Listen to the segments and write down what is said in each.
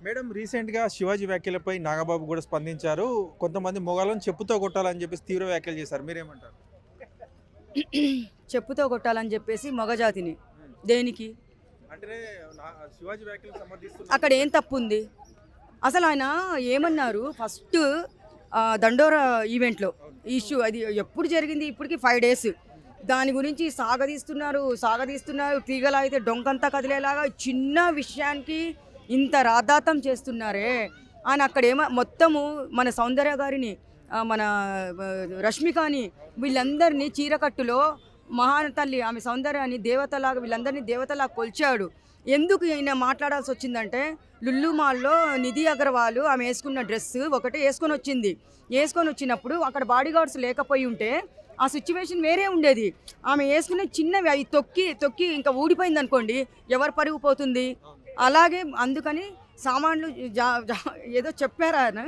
Madam రీసెంట్‌గా శివాజీ వ్యాఖ్యలపై నాగబాబు కూడా స్పందించారు. కొంతమంది మొగాళ్ళని చెప్పుతో కొట్టాలని చెప్పేసి తీవ్ర వ్యాఖ్యలు చేశారు. మీరేమంటారు? చెప్పుతో కొట్టాలని చెప్పేసి మగజాతిని హ్మ్. దేనికి? అంటే నా శివాజీ వ్యాఖ్యలు సమర్థిస్తున్నారు. అక్కడ ఏం తప్పుంది? అసలు ఆయన ఏమన్నారు ఫస్ట్ దండోరా ఈవెంట్‌లో అవును. ఇష్యూ అది ఎప్పుడు జరిగింది? ఇప్పటికి 5 డేస్. దాని గురించి సాగదీస్తున్నారు. తీగలాగితే డొంకంతా కదిలేలాగా చిన్న విషయానికి ఇంత రాద్ధాంతం చేస్తున్నారే! ఆయన మొత్తము మన సౌందర్య గారిని, మన రష్మికని వీళ్ళందరినీ చీరకట్టులో మహాతల్లి ఆమె సౌందర్యాన్ని దేవతలాగా వీళ్ళందరినీ దేవతలాగా కొలిచాడు. ఎందుకు ఈయన మాట్లాడాల్సి వచ్చిందంటే లుల్లు మాల్‌లో నిధి అగర్వాల్ ఆమె వేసుకున్న డ్రెస్ ఒకటే వేసుకొని వచ్చినప్పుడు అక్కడ బాడీ గార్డ్స్ లేకపోయి ఉంటే ఆ సిచ్యువేషన్ వేరే ఉండేది. ఆమె వేసుకున్న చిన్నవి అవి తొక్కి ఇంకా ఊడిపోయింది అనుకోండి, ఎవరు పరువు పోతుంది? అలాగే అందుకని సామాన్లు జా జా ఏదో చెప్పారు ఆయన,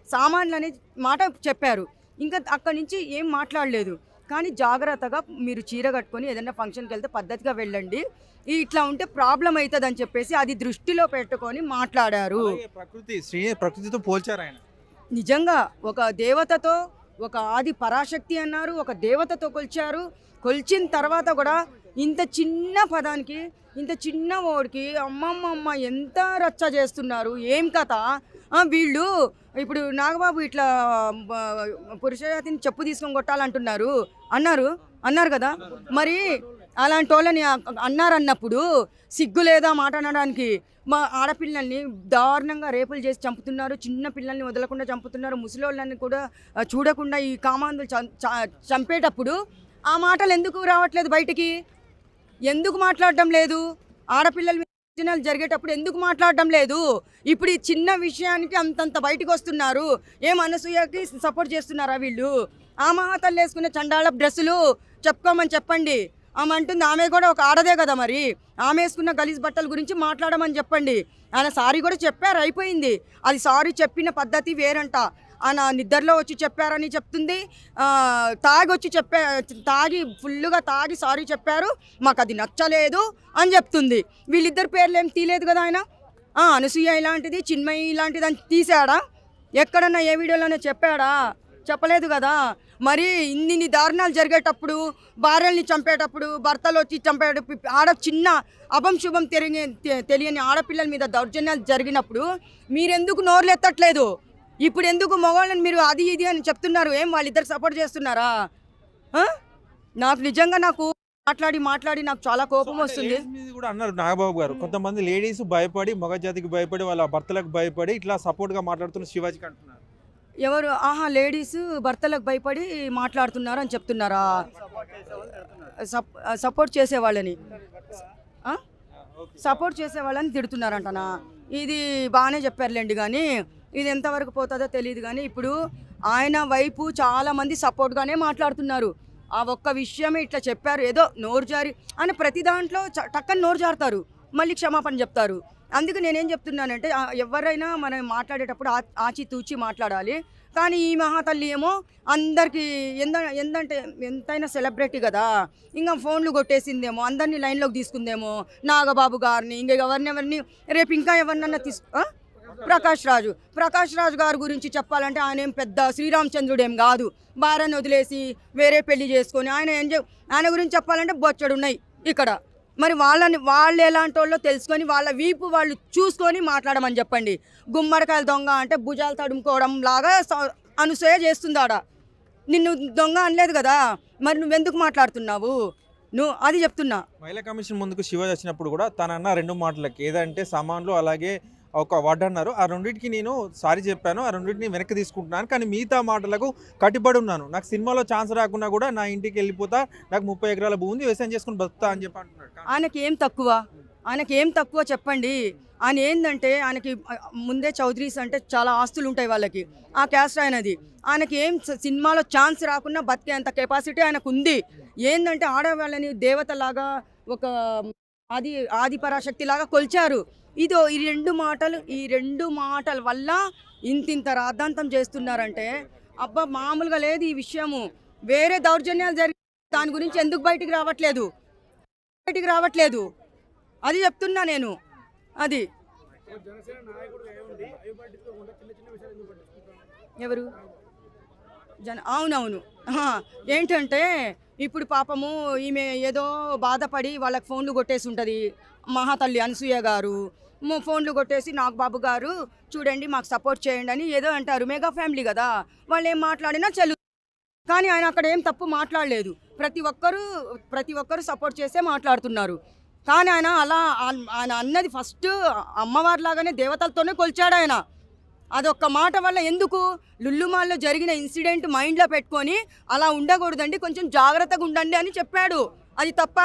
సామాన్లు అనే మాట చెప్పారు. ఇంకా అక్కడి నుంచి ఏం మాట్లాడలేదు. కానీ జాగ్రత్తగా మీరు చీర కట్టుకొని ఏదైనా ఫంక్షన్‌కి వెళ్తే పద్ధతిగా వెళ్ళండి. ఇట్లా ఉంటే ప్రాబ్లమ్ అయితదని చెప్పేసి అది దృష్టిలో పెట్టుకొని మాట్లాడారు. అలాగే ప్రకృతితో పోల్చారాయన. నిజంగా ఒక దేవతతో, ఒక ఆది పరాశక్తి అన్నారు, ఒక దేవతతో కొలిచారు. కొలిచిన తర్వాత కూడా ఇంత చిన్న పదానికి, ఇంత చిన్న ఓడికి అమ్మమ్మమ్మ ఎంత రచ్చ చేస్తున్నారు. ఏం కథ? వీళ్ళు ఇప్పుడు నాగబాబు ఇట్లా పురుషజాతిని చెప్పు తీసుకొని కొట్టాలంటున్నారు అన్నారు కదా. మరి అలాంటి వాళ్ళని అన్నారన్నప్పుడు సిగ్గు లేదా మాట అనడానికి? మా ఆడపిల్లల్ని దారుణంగా రేపులు చేసి చంపుతున్నారు, చిన్న పిల్లల్ని వదలకుండా చంపుతున్నారు, ముసలోళ్ళని కూడా చూడకుండా ఈ కామాంధులు చంపేటప్పుడు ఆ మాటలు ఎందుకు రావట్లేదు బయటికి? ఎందుకు మాట్లాడడం లేదు? ఆడపిల్లల మీద జరిగేటప్పుడు ఎందుకు మాట్లాడడం లేదు? ఇప్పుడు ఈ చిన్న విషయానికి అంతంత బయటకు వస్తున్నారు. ఏం అనసూయకి సపోర్ట్ చేస్తున్నారా వీళ్ళు? ఆ మహాతల్లి వేసుకునే చండాల డ్రెస్సులు చెప్పుకోమని చెప్పండి. ఆమె అంటుంది ఆమె కూడా ఒక ఆడదే కదా, మరి ఆమె వేసుకున్న గలీజ్ బట్టల గురించి మాట్లాడమని చెప్పండి. ఆయన సారీ కూడా చెప్పారు, అయిపోయింది. అది సారీ చెప్పిన పద్ధతి వేరంట. ఆయన నిద్రలో వచ్చి చెప్పారని చెప్తుంది, తాగి ఫుల్లుగా తాగి సారీ చెప్పారు, మాకు అది నచ్చలేదు అని చెప్తుంది. వీళ్ళిద్దరు పేర్లు ఏం తీయలేదు కదా ఆయన. అనసూయ ఇలాంటిది, చిన్మయి ఇలాంటిది అని తీసాడా? ఎక్కడన్నా ఏ వీడియోలోనే చెప్పాడా? చెప్పలేదు కదా. మరి ఇన్ని దారుణాలు జరిగేటప్పుడు, భార్యల్ని చంపేటప్పుడు, భర్తలు వచ్చి చంపేటప్పుడు, చిన్న అభంశుభం తెలియని ఆడపిల్లల మీద దౌర్జన్యాలు జరిగినప్పుడు మీరెందుకు నోర్లు ఎత్తట్లేదు? ఇప్పుడు ఎందుకు మగవాళ్ళని మీరు అది ఇది అని చెప్తున్నారు? ఏం వాళ్ళిద్దరు సపోర్ట్ చేస్తున్నారా? నాకు నిజంగా మాట్లాడి నాకు చాలా కోపం వస్తుంది. కూడా అన్నారు నాగబాబు గారు, కొంతమంది లేడీస్ భయపడి, మగ జాతికి భయపడి, వాళ్ళ భర్తలకు భయపడి ఇట్లా సపోర్ట్గా మాట్లాడుతున్న శివాజీకి అంటున్నారు. ఎవరు? లేడీస్ భర్తలకు భయపడి మాట్లాడుతున్నారు అని చెప్తున్నారా? సపోర్ట్ చేసేవాళ్ళని తిడుతున్నారంటనా? ఇది బాగానే చెప్పారులేండి, కానీ ఇది ఎంతవరకు పోతుందో తెలియదు. కానీ ఇప్పుడు ఆయన వైపు చాలామంది సపోర్ట్గానే మాట్లాడుతున్నారు. ఆ ఒక్క విషయమే ఇట్లా చెప్పారు, ఏదో నోరు జారి అని ప్రతి దాంట్లో టక్కని నోరు జారుతారు, మళ్ళీ క్షమాపణ చెప్తారు. అందుకు నేనేం చెప్తున్నానంటే ఎవరైనా మనం మాట్లాడేటప్పుడు ఆచితూచి మాట్లాడాలి. కానీ ఈ మహాతల్లి ఏమో అందరికీ ఎంతంటే ఎంతైనా సెలబ్రిటీ కదా, ఇంకా ఫోన్లు కొట్టేసిందేమో, అందరినీ లైన్లోకి తీసుకుందేమో, నాగబాబు గారిని, ఇంకా ఎవరిని రేపు ఇంకా ఎవరినన్నా ప్రకాష్ రాజు గారి గురించి చెప్పాలంటే ఆయన ఏం పెద్ద శ్రీరామచంద్రుడేం కాదు. భార్యను వదిలేసి వేరే పెళ్లి చేసుకొని ఆయన గురించి చెప్పాలంటే బొచ్చడున్నాయి ఇక్కడ. మరి వాళ్ళు ఎలాంటి వాళ్ళో తెలుసుకొని వాళ్ళ వీపు వాళ్ళు చూసుకొని మాట్లాడమని చెప్పండి. గుమ్మడికాయలు దొంగ అంటే భుజాలు తడుముకోవడం లాగా అనసూయ చేస్తుందాడ. నిన్ను దొంగ అనలేదు కదా, మరి నువ్వెందుకు మాట్లాడుతున్నావు? అది చెప్తున్నా. మహిళా కమిషన్ ముందుకు శివాజీ వచ్చినప్పుడు కూడా తనన్న 2 మాటలకి ఏదంటే సామాన్లు, అలాగే ఒక వర్డ్ అన్నారు. ఆ రెండింటికి నేను సారీ చెప్పాను, ఆ రెండింటిని వెనక్కి తీసుకుంటున్నాను, కానీ మిగతా మాటలకు కట్టుబడి ఉన్నాను. నాకు సినిమాలో ఛాన్స్ రాకున్నా కూడా నా ఇంటికి వెళ్ళిపోతా, నాకు 30 ఎకరాల భూమి ఉంది, వ్యవసాయం చేసుకుని బతుకుతా అని చెప్పి అంటున్నాడు. ఆయనకి ఏం తక్కువ చెప్పండి. ఆయన ఏంటంటే ఆయనకి ముందే చౌదరీస్ అంటే చాలా ఆస్తులు ఉంటాయి వాళ్ళకి, ఆ క్యాస్ట్ ఆయనది. ఆయనకి ఏం సినిమాలో ఛాన్స్ రాకున్నా బతికేంత కెపాసిటీ ఆయనకు ఉంది. ఏంటంటే ఆడవాళ్ళని దేవతలాగా, ఒక ఆది పరాశక్తి లాగా కొలిచారు. ఈ 2 మాటల వల్ల ఇంత రాద్ధాంతం చేస్తున్నారంటే అబ్బా మామూలుగా లేదు ఈ విషయము. వేరే దౌర్జన్యాలు జరిగి దాని గురించి ఎందుకు బయటికి రావట్లేదు? అది చెప్తున్నా నేను. అది ఎవరు అవునవును. ఏంటంటే ఇప్పుడు పాపము ఈమె ఏదో బాధపడి వాళ్ళకి ఫోన్లు కొట్టేసి ఉంటుంది. మహాతల్లి అనసూయ గారు ఫోన్లు కొట్టేసి నాగబాబు గారు చూడండి మాకు సపోర్ట్ చేయండి అని ఏదో అంటారు. మెగా ఫ్యామిలీ కదా, వాళ్ళు ఏం మాట్లాడినా చెల్లు. కానీ ఆయన అక్కడ ఏం తప్పు మాట్లాడలేదు. ప్రతి ఒక్కరు సపోర్ట్ చేసే మాట్లాడుతున్నారు. కానీ ఆయన ఆయన అన్నది ఫస్ట్ అమ్మవారిలాగానే దేవతలతోనే కొలిచాడు ఆయన. అదొక్క మాట వల్ల ఎందుకు లుల్లుమాల్లో జరిగిన ఇన్సిడెంట్ మైండ్లో పెట్టుకొని అలా ఉండకూడదండి, కొంచెం జాగ్రత్తగా ఉండండి అని చెప్పాడు. అది తప్ప